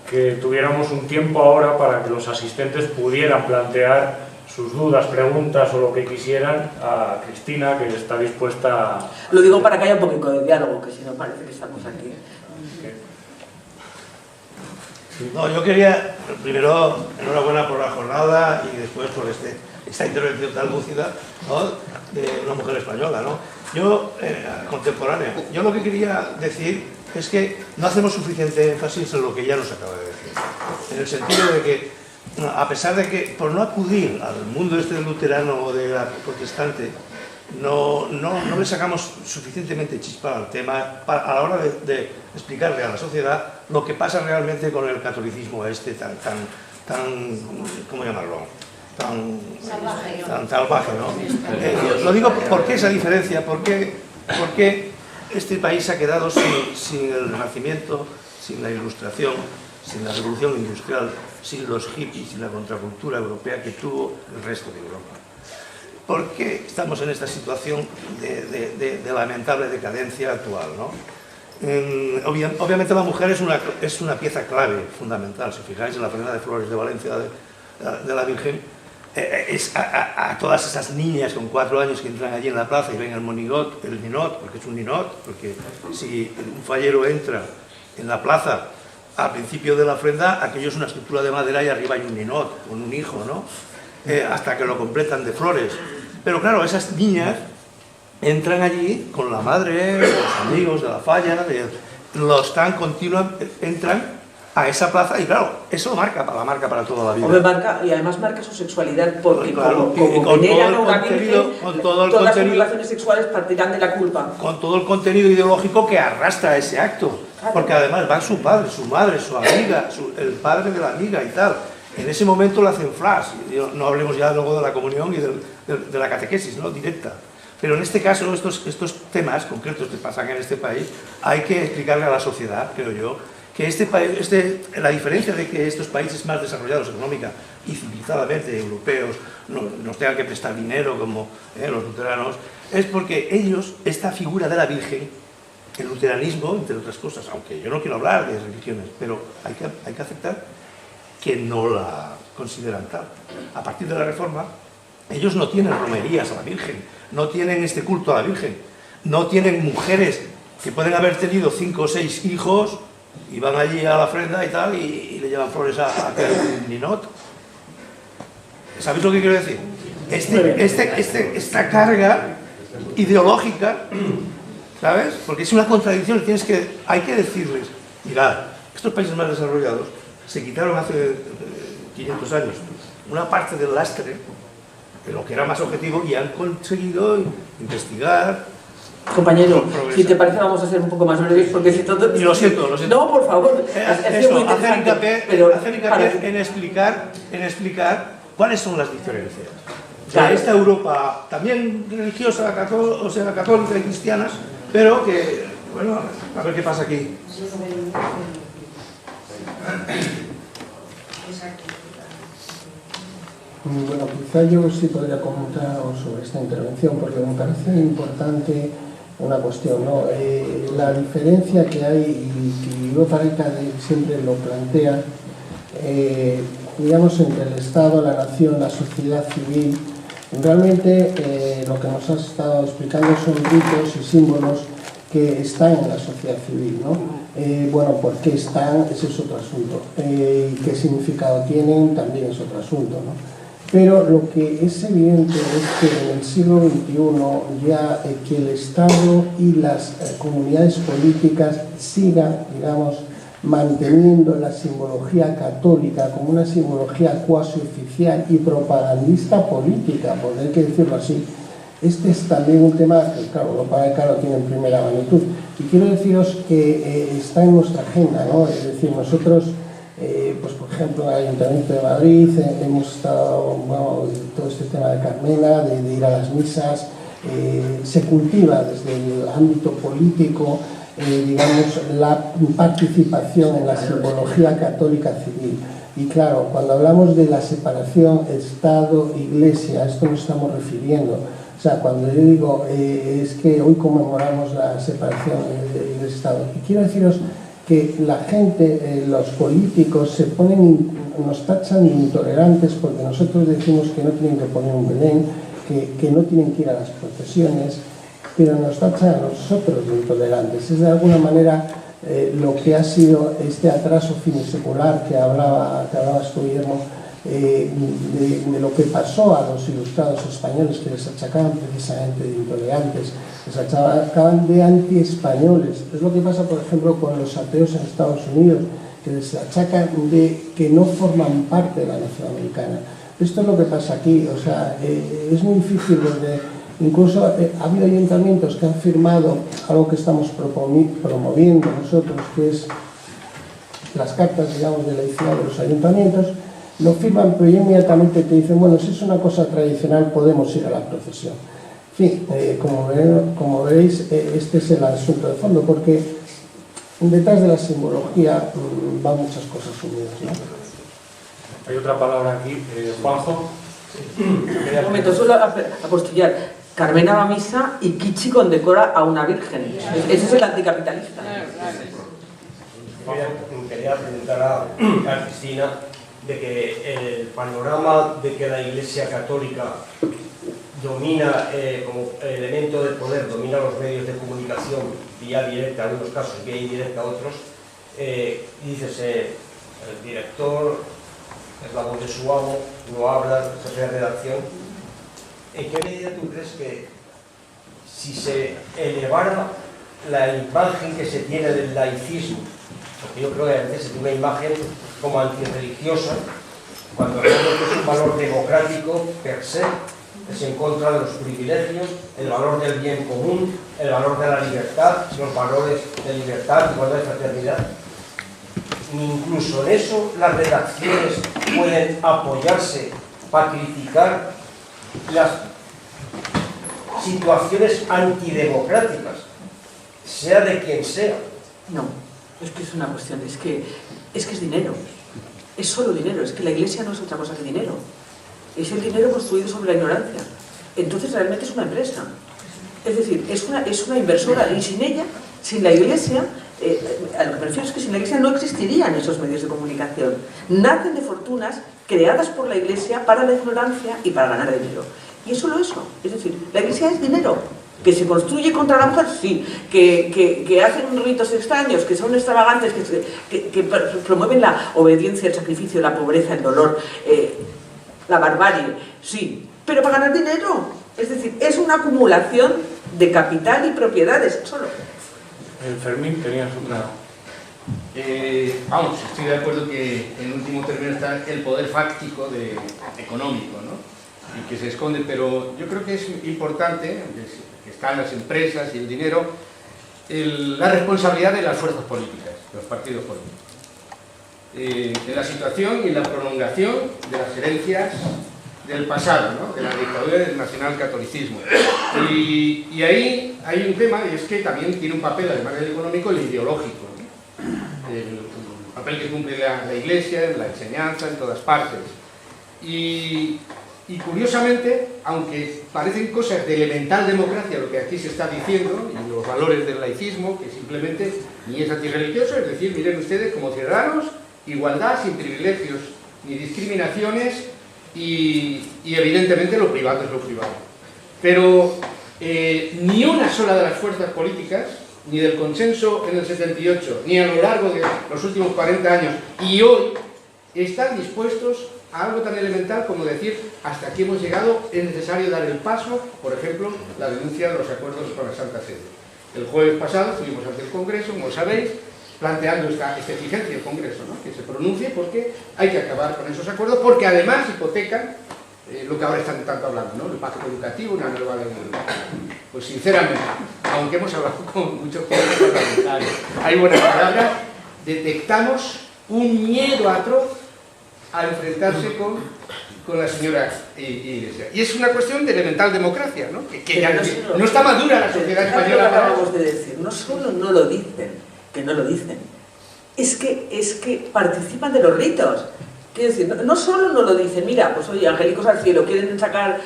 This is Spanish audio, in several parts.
que tuviéramos un tiempo ahora para que los asistentes pudieran plantear sus dudas, preguntas o lo que quisieran a Cristina, que está dispuesta a... Lo digo para que haya un poquito de diálogo, que si no parece que estamos aquí. No, yo quería, primero, enhorabuena por la jornada y después por esta intervención tan lúcida, ¿no?, de una mujer española, ¿no? Yo, contemporánea, yo lo que quería decir es que no hacemos suficiente énfasis en lo que ya nos acaba de decir, en el sentido de que, a pesar de que, por no acudir al mundo este del luterano o de la protestante, no le sacamos suficientemente chispa al tema a la hora de explicarle a la sociedad lo que pasa realmente con el catolicismo este tan ¿cómo llamarlo?, tan salvaje, ¿no? Lo digo porque esa diferencia, porque este país ha quedado sin el Renacimiento, sin la Ilustración, sin la Revolución Industrial, sin los hippies, sin la contracultura europea que tuvo el resto de Europa. ¿Por qué estamos en esta situación de lamentable decadencia actual, ¿no? Obviamente la mujer es una pieza clave, fundamental. Si fijáis en la ofrenda de flores de Valencia de la Virgen, es a todas esas niñas con 4 años que entran allí en la plaza y ven el ninot, porque es un ninot, porque si un fallero entra en la plaza al principio de la ofrenda, aquello es una estructura de madera y arriba hay un ninot, con un hijo, ¿no? Hasta que lo completan de flores. Pero claro, esas niñas entran allí con la madre, los amigos de la falla, entran a esa plaza y claro, eso la marca para toda la vida. Y además marca su sexualidad, porque claro, como veneran una virgen, todas las relaciones sexuales partirán de la culpa. Con todo el contenido ideológico que arrastra ese acto, porque además van su padre, su madre, su amiga, el padre de la amiga y tal. En ese momento le hacen flash, no hablemos ya luego de la comunión y de la catequesis, ¿no?, directa. Pero en este caso, estos temas concretos que pasan en este país, hay que explicarle a la sociedad, creo yo, que la diferencia de que estos países más desarrollados económica y civilizadamente, europeos, nos tengan que prestar dinero como los luteranos, es porque ellos, esta figura de la Virgen, el luteranismo, entre otras cosas, aunque yo no quiero hablar de religiones, pero hay que aceptar que no la consideran tal. A partir de la Reforma, ellos no tienen romerías a la Virgen, no tienen este culto a la Virgen, no tienen mujeres que pueden haber tenido 5 o 6 hijos y van allí a la ofrenda y tal y le llevan flores a aquel ninot. ¿Sabéis lo que quiero decir? Esta carga ideológica, ¿sabes? Porque es una contradicción, hay que decirles, mirad, estos países más desarrollados se quitaron hace 500 años una parte del lastre de lo que era más objetivo y han conseguido investigar. Compañero, si te parece vamos a ser un poco más breves porque si todo... Y lo siento. No, por favor, hacer hincapié en explicar cuáles son las diferencias. O sea, esta Europa también religiosa, católica y cristiana, pero que, bueno, a ver qué pasa aquí. Bueno, quizá yo sí podría comentar sobre esta intervención porque me parece importante una cuestión, ¿no? La diferencia que hay, y Europa Rica siempre lo plantea, digamos, entre el Estado, la nación, la sociedad civil. Realmente lo que nos has estado explicando son ritos y símbolos que están en la sociedad civil, ¿no? Bueno, ¿por qué están? Ese es otro asunto. ¿Qué significado tienen? También es otro asunto, ¿no? Pero lo que es evidente es que en el siglo XXI ya que el Estado y las comunidades políticas sigan, digamos, manteniendo la simbología católica como una simbología cuasi oficial y propagandista política, por hay que decirlo así. Este es también un tema que, claro, Europa Rica lo tiene en primera magnitud. Y quiero deciros que está en nuestra agenda, ¿no? Es decir, nosotros, pues por ejemplo, en el Ayuntamiento de Madrid hemos estado, bueno, todo este tema de Carmena, de ir a las misas, se cultiva desde el ámbito político, digamos, la participación en la simbología católica civil. Y claro, cuando hablamos de la separación Estado-Iglesia, a esto nos estamos refiriendo. O sea, cuando yo digo, es que hoy conmemoramos la separación del Estado. Y quiero deciros que la gente, los políticos nos tachan de intolerantes porque nosotros decimos que no tienen que poner un Belén, que no tienen que ir a las procesiones, pero nos tachan a nosotros de intolerantes. Es de alguna manera lo que ha sido este atraso finisecular que hablabas tú, Guillermo, de lo que pasó a los ilustrados españoles, que les achacaban precisamente de intolerantes, les achacaban de anti-españoles. Es lo que pasa, por ejemplo, con los ateos en Estados Unidos, que les achacan de que no forman parte de la nación americana. Esto es lo que pasa aquí, o sea, es muy difícil porque incluso ha habido ayuntamientos que han firmado algo que estamos promoviendo nosotros, que es las cartas, digamos, de laicidad de los ayuntamientos. Lo firman, pero inmediatamente te dicen, bueno, si es una cosa tradicional podemos ir a la procesión. En fin, como veréis, este es el asunto de fondo, porque detrás de la simbología van muchas cosas unidas, ¿no? Hay otra palabra aquí, Juanjo. Un momento, solo apostillar. Carmena va a misa y Kichi condecora a una virgen. Ese es el anticapitalista. Quería preguntar a Cristina de que el panorama de que la Iglesia Católica domina como elemento de poder, domina los medios de comunicación vía directa, en algunos casos vía indirecta, otros, dices, el director es la voz de su amo, no habla, jefe de redacción. ¿En qué medida tú crees que si se elevara la imagen que se tiene del laicismo, porque yo creo que a veces se tiene una imagen como antirreligiosa, cuando realmente es un valor democrático per se, es en contra de los privilegios, el valor del bien común, el valor de la libertad, los valores de libertad, igualdad y fraternidad? Incluso en eso las redacciones pueden apoyarse para criticar las situaciones antidemocráticas, sea de quien sea. No, es que es una cuestión, es que es dinero, es solo dinero, es que la Iglesia no es otra cosa que dinero, es el dinero construido sobre la ignorancia. Entonces realmente es una empresa, es decir, es una inversora, y sin ella, sin la Iglesia, a lo que me refiero es que sin la Iglesia no existirían esos medios de comunicación. Nacen de fortunas creadas por la Iglesia para la ignorancia y para ganar dinero. Y es solo eso, es decir, la Iglesia es dinero. Que se construye contra la mujer, sí. Que hacen ritos extraños, que son extravagantes, que promueven la obediencia, el sacrificio, la pobreza, el dolor, la barbarie, sí. Pero para ganar dinero. Es decir, es una acumulación de capital y propiedades, solo. Fermín, tenías una... Vamos, estoy de acuerdo que en último término está el poder fáctico económico, ¿no? Y que se esconde, pero yo creo que es importante, que están las empresas y el dinero, la responsabilidad de las fuerzas políticas, de los partidos políticos, de la situación y la prolongación de las herencias del pasado, ¿no? De la dictadura del nacionalcatolicismo. Y ahí hay un tema, y es que también tiene un papel, además del económico, el ideológico, ¿no? El papel que cumple la Iglesia, en la enseñanza, en todas partes. Y curiosamente, aunque parecen cosas de elemental democracia lo que aquí se está diciendo, y los valores del laicismo, que simplemente ni es antirreligioso, es decir, miren ustedes, como ciudadanos, igualdad sin privilegios ni discriminaciones, y evidentemente lo privado es lo privado. Pero ni una sola de las fuerzas políticas, ni del consenso en el 78, ni a lo largo de los últimos 40 años, y hoy, están dispuestos a algo tan elemental como decir hasta aquí hemos llegado, es necesario dar el paso, por ejemplo, la denuncia de los acuerdos con la Santa Sede. El jueves pasado estuvimos ante el Congreso, como sabéis, planteando esta exigencia del Congreso, ¿no? Que se pronuncie porque hay que acabar con esos acuerdos, porque además hipotecan lo que ahora están tanto hablando, ¿no? El pacto educativo, una nueva ley. Pues sinceramente, aunque hemos hablado con muchos parlamentarios, hay buenas palabras, detectamos un miedo atroz a enfrentarse con la señora Iglesia. Y es una cuestión de elemental democracia, ¿no? Que ya no está madura la sociedad española. Acabamos de decir, no solo no lo dicen, que no lo dicen, es que participan de los ritos. Quiero decir, no solo nos lo dicen, mira, pues oye, angélicos al cielo, quieren sacar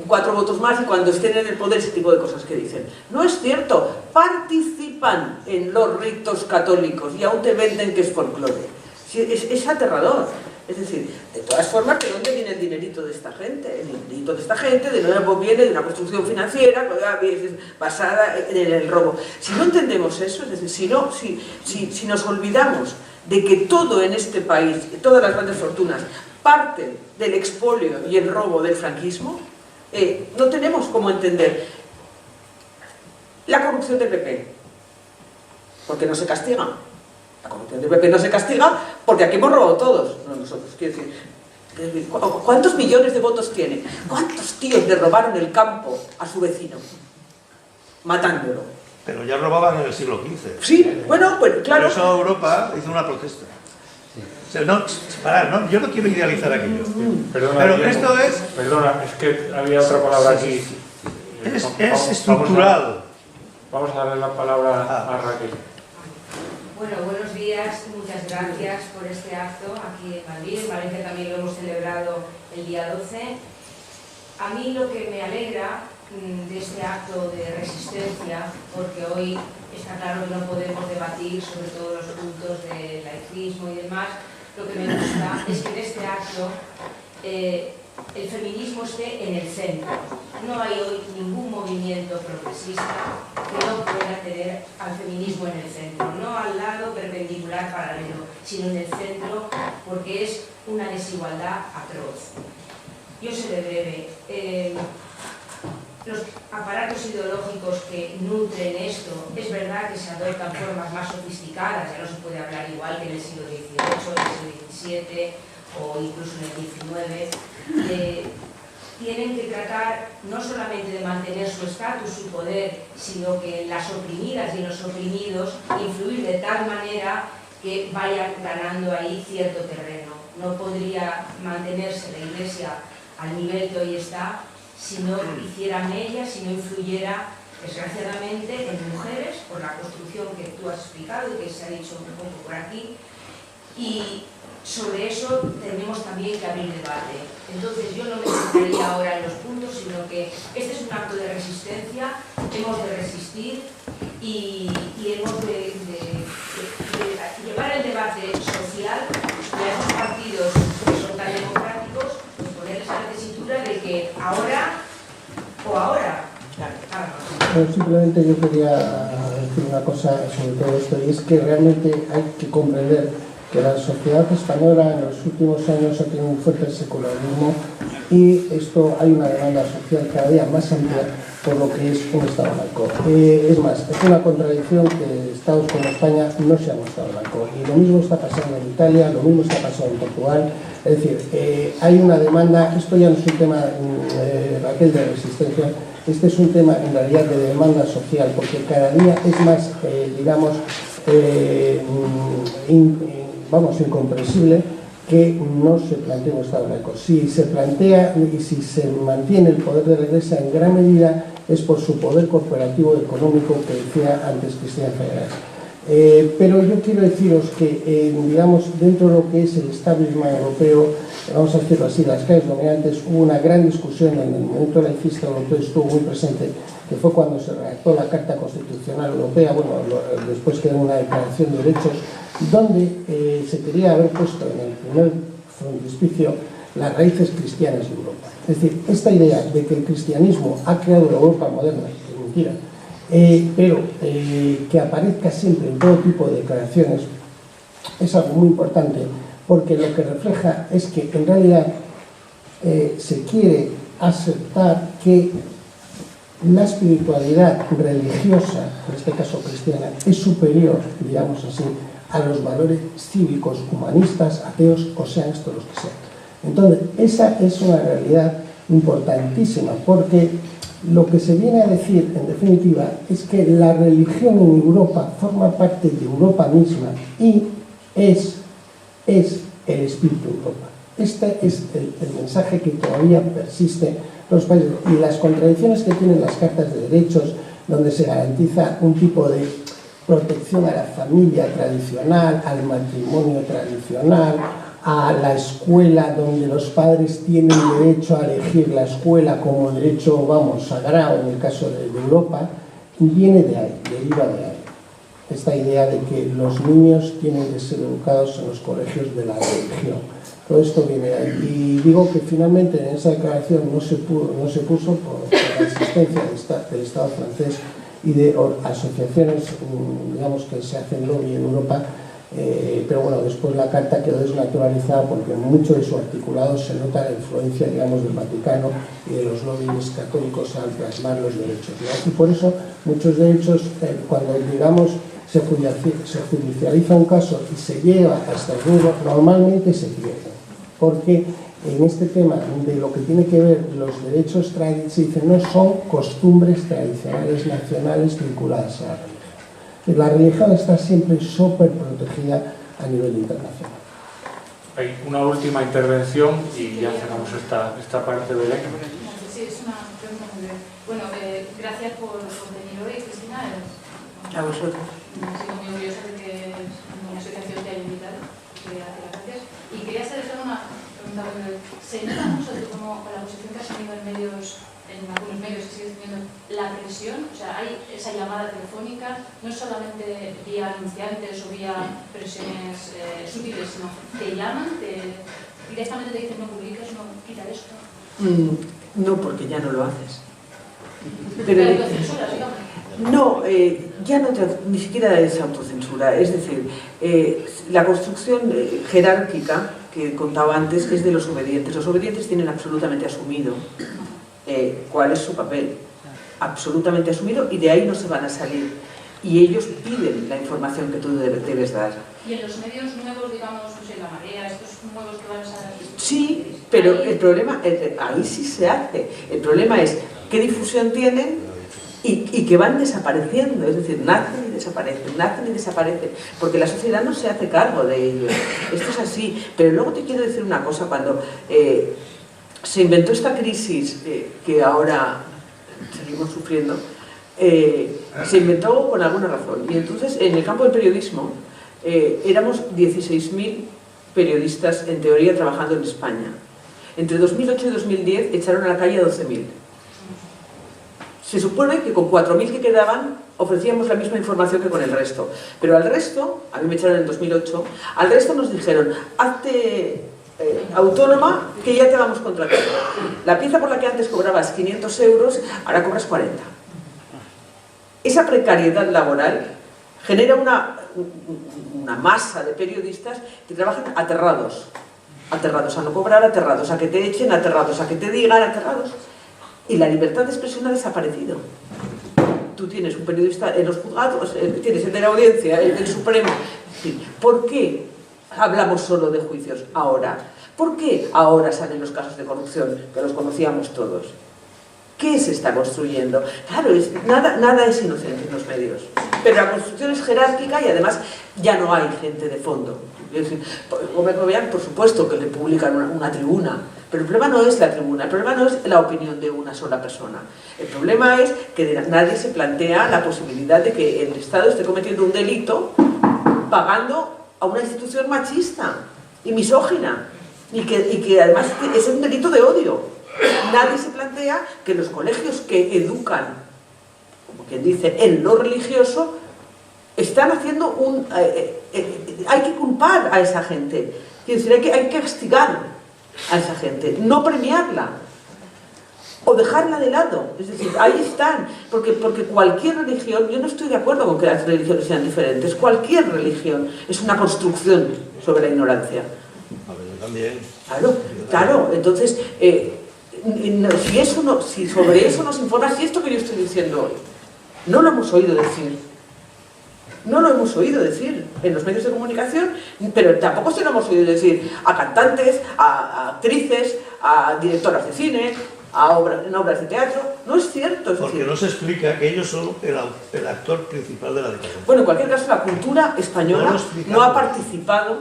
4 votos más y cuando estén en el poder, ese tipo de cosas que dicen. No es cierto, participan en los ritos católicos y aún te venden que es folclore. Es aterrador. Es decir, de todas formas, ¿de dónde viene el dinerito de esta gente? El dinerito de esta gente, de nuevo, viene de una construcción financiera basada en el robo. Si no entendemos eso, es decir, si nos olvidamos de que todo en este país, todas las grandes fortunas, parten del expolio y el robo del franquismo, no tenemos cómo entender la corrupción del PP, porque no se castiga. La corrupción del PP no se castiga porque aquí hemos robado todos, no nosotros. Quiero decir, ¿cuántos millones de votos tiene? ¿Cuántos tíos le robaron el campo a su vecino? Matándolo. Pero ya robaban en el siglo XV. Sí, bueno, pues claro. Por eso Europa hizo una protesta. O sea, no, yo no quiero idealizar aquello. Perdona, pero Diego, esto es... Perdona, es que había otra palabra aquí. Es estructural. Vamos a darle la palabra a Raquel. Bueno, buenos días, muchas gracias por este acto aquí en Madrid. En Valencia también lo hemos celebrado el día 12. A mí lo que me alegra de este acto de resistencia, porque hoy está claro que no podemos debatir sobre todos los puntos del laicismo y demás, lo que me gusta es que en este acto el feminismo esté en el centro. No hay hoy ningún movimiento progresista que no pueda tener al feminismo en el centro, no al lado perpendicular paralelo, sino en el centro, porque es una desigualdad atroz. Yo seré breve. Los aparatos ideológicos que nutren esto, es verdad que se adoptan formas más sofisticadas, ya no se puede hablar igual que en el siglo XVIII, en el siglo XVII o incluso en el XIX, tienen que tratar no solamente de mantener su estatus, su poder, sino que en las oprimidas y en los oprimidos influir de tal manera que vayan ganando ahí cierto terreno. No podría mantenerse la Iglesia al nivel que hoy está si no hiciera mella, si no influyera, desgraciadamente, en mujeres, por la construcción que tú has explicado y que se ha dicho un poco por aquí, y sobre eso tenemos también que abrir debate. Entonces yo no me centraría ahora en los puntos, sino que este es un acto de resistencia, hemos de resistir y hemos de llevar el debate social y a esos partidos que son tan democráticos, pues ponerles la tesitura de que ahora o ahora. Bueno, simplemente yo quería decir una cosa sobre todo esto, y es que realmente hay que comprender que la sociedad española en los últimos años ha tenido un fuerte secularismo y esto hay una demanda social cada día más amplia por lo que es un Estado laico. Es más, es una contradicción que Estados como España no sean un Estado laico. Y lo mismo está pasando en Italia, lo mismo está pasando en Portugal. Es decir, hay una demanda, esto ya no es un tema, Raquel, de resistencia, este es un tema en realidad de demanda social, porque cada día es más, digamos, incomprensible que no se plantee un Estado laico. Si se plantea y si se mantiene el poder de la Iglesia en gran medida es por su poder corporativo económico que decía antes Cristina Ferreras. Pero yo quiero deciros que, digamos, dentro de lo que es el establishment europeo, vamos a decirlo así, las clases dominantes, hubo una gran discusión en el movimiento laicista europeo, estuvo muy presente, que fue cuando se redactó la Carta Constitucional Europea, bueno, después quedó una declaración de derechos, donde se quería haber puesto en el primer frontispicio las raíces cristianas de Europa. Es decir, esta idea de que el cristianismo ha creado la Europa moderna, que es mentira, pero que aparezca siempre en todo tipo de declaraciones, es algo muy importante, porque lo que refleja es que en realidad se quiere aceptar que la espiritualidad religiosa, en este caso cristiana, es superior, digamos así, a los valores cívicos, humanistas, ateos, o sean estos los que sean. Entonces, esa es una realidad importantísima, porque lo que se viene a decir, en definitiva, es que la religión en Europa forma parte de Europa misma y es el espíritu de Europa. Este es el mensaje que todavía persiste en los países. Y las contradicciones que tienen las cartas de derechos, donde se garantiza un tipo de protección a la familia tradicional, al matrimonio tradicional, a la escuela, donde los padres tienen derecho a elegir la escuela como derecho, vamos, sagrado en el caso de Europa, viene de ahí, deriva de ahí. Esta idea de que los niños tienen que ser educados en los colegios de la religión. Todo esto viene de ahí. Y digo que finalmente en esa declaración no se puso por la existencia del Estado francés y de asociaciones, digamos, que se hacen lobby en Europa, pero bueno, después la carta quedó desnaturalizada porque en mucho de su articulado se nota la influencia, digamos, del Vaticano y de los lobbies católicos al plasmar los derechos, ¿no? Y por eso muchos derechos, cuando, digamos, se judicializa un caso y se lleva a Estrasburgo, normalmente se pierde, porque en este tema de lo que tiene que ver los derechos tradicionales, se dice, no son costumbres tradicionales nacionales vinculadas a la religión. La religión está siempre súper protegida a nivel internacional. Hay una última intervención y ya cerramos esta parte de la... Sí, es una pregunta muy breve. Bueno, gracias por venir hoy, Cristina. A vosotros. Me siento muy orgullosa de que una asociación te haya invitado. Quería darte las gracias. Y quería hacer una pregunta breve. Se nota mucho como con la posición que has tenido en medios, en algunos medios que sigues teniendo, la presión, o sea, hay esa llamada telefónica, no solamente vía anunciantes o vía presiones sutiles, sino te llaman, directamente te dicen no publiques, no quita esto. No, porque ya no lo haces. Pero autocensura, digamos. No, ya no ni siquiera es autocensura, es decir, la construcción jerárquica que contaba antes es de los obedientes. Los obedientes tienen absolutamente asumido cuál es su papel, absolutamente asumido, y de ahí no se van a salir. Y ellos piden la información que tú debes dar. Y en los medios nuevos, digamos, no sé, La Marea, estos nuevos que van a salir. Sí, pero el problema, ahí sí se hace. El problema es qué difusión tienen y que van desapareciendo. Es decir, nacen y desaparecen, porque la sociedad no se hace cargo de ellos. Esto es así. Pero luego te quiero decir una cosa, cuando se inventó esta crisis que ahora seguimos sufriendo, se inventó con alguna razón. Y entonces, en el campo del periodismo, éramos 16.000 periodistas, en teoría, trabajando en España. Entre 2008 y 2010 echaron a la calle a 12.000. Se supone que con 4.000 que quedaban ofrecíamos la misma información que con el resto. Pero al resto, a mí me echaron en 2008, al resto nos dijeron, hazte autónoma que ya te vamos contratando. La pieza por la que antes cobrabas 500 euros, ahora cobras 40. Esa precariedad laboral genera una masa de periodistas que trabajan aterrados a no cobrar, aterrados a que te echen, aterrados a que te digan, aterrados. Y la libertad de expresión ha desaparecido. Tú tienes un periodista en los juzgados, tienes el de la audiencia, el del Supremo. ¿Por qué hablamos solo de juicios ahora? ¿Por qué ahora salen los casos de corrupción, que los conocíamos todos? ¿Qué se está construyendo? Claro, nada es inocente en los medios, pero la construcción es jerárquica y además ya no hay gente de fondo. Es decir, vean, por supuesto que le publican una tribuna, pero el problema no es la tribuna, el problema no es la opinión de una sola persona. El problema es que nadie se plantea la posibilidad de que el Estado esté cometiendo un delito pagando a una institución machista y misógina, y que además es un delito de odio. Nadie se plantea que los colegios que educan, como quien dice, en lo religioso, están haciendo hay que culpar a esa gente. Es decir, hay que castigar a esa gente, no premiarla o dejarla de lado. Es decir, ahí están, porque cualquier religión, yo no estoy de acuerdo con que las religiones sean diferentes, cualquier religión es una construcción sobre la ignorancia. También. Claro, entonces, si sobre eso nos informa, si esto que yo estoy diciendo hoy, no lo hemos oído decir. No lo hemos oído decir en los medios de comunicación, pero tampoco se lo hemos oído decir a cantantes, a actrices, a directoras de cine, en obras de teatro. No es cierto. Porque no se explica que ellos son el actor principal de la dictadura. Bueno, en cualquier caso, la cultura española no ha participado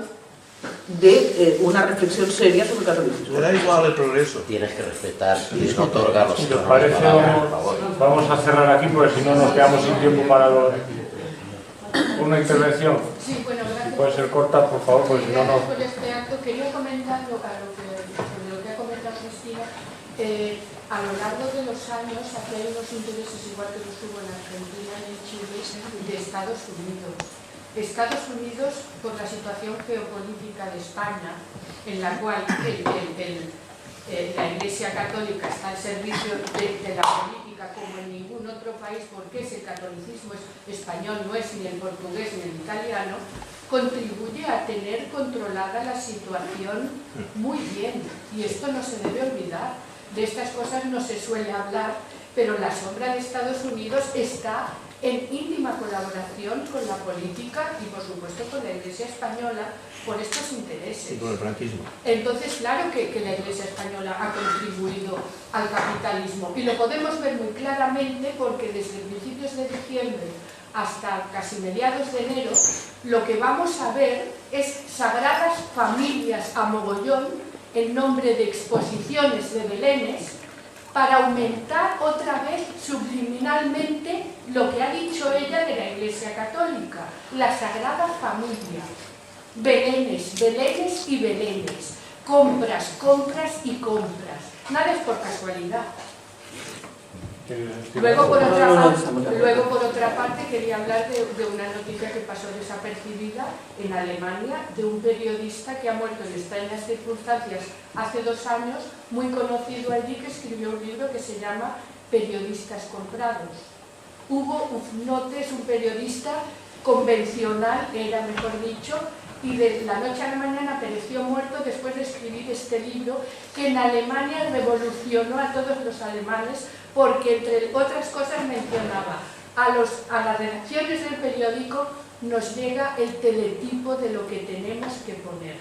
de una reflexión seria sobre el catolicismo. Le da igual el progreso. Tienes que respetar y no otorgar los Si os parece, vamos a cerrar aquí, porque si no nos quedamos sin tiempo para una intervención. Sí, bueno, gracias. puede ser corta, por favor, porque si no, no... Después de este acto, quería comentar sobre lo que ha comentado Cristina. A lo largo de los años, aquí hay unos intereses, igual que los hubo en Argentina y en Chile, de Estados Unidos. Estados Unidos, por la situación geopolítica de España, en la cual la Iglesia Católica está al servicio de la política como en ningún otro país, porque ese catolicismo español no es ni el portugués ni el italiano, contribuye a tener controlada la situación muy bien. Y esto no se debe olvidar. De estas cosas no se suele hablar, pero la sombra de Estados Unidos está en íntima colaboración con la política y, por supuesto, con la Iglesia española por estos intereses. Y con el franquismo. Entonces, claro que la Iglesia española ha contribuido al capitalismo. Y lo podemos ver muy claramente porque desde principios de diciembre hasta casi mediados de enero, lo que vamos a ver es sagradas familias a mogollón en nombre de exposiciones de belenes para aumentar otra vez subliminalmente lo que ha dicho ella de la Iglesia Católica, la Sagrada Familia. Belenes, belenes y belenes, compras, compras y compras. Nada es por casualidad. Luego, por otra parte, quería hablar de una noticia que pasó desapercibida en Alemania, de un periodista que ha muerto en extrañas circunstancias hace 2 años, muy conocido allí, que escribió un libro que se llama Periodistas comprados. Hugo Ufnote es un periodista convencional, era mejor dicho, y de la noche a la mañana pereció muerto después de escribir este libro que en Alemania revolucionó a todos los alemanes porque, entre otras cosas, mencionaba a las redacciones del periódico nos llega el teletipo de lo que tenemos que poner.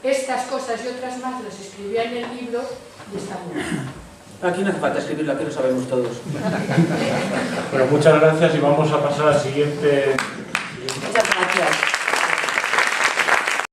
Estas cosas y otras más las escribía en el libro y está muy bien. Aquí no hace falta escribirlo, aquí lo sabemos todos. Bueno, muchas gracias y vamos a pasar al siguiente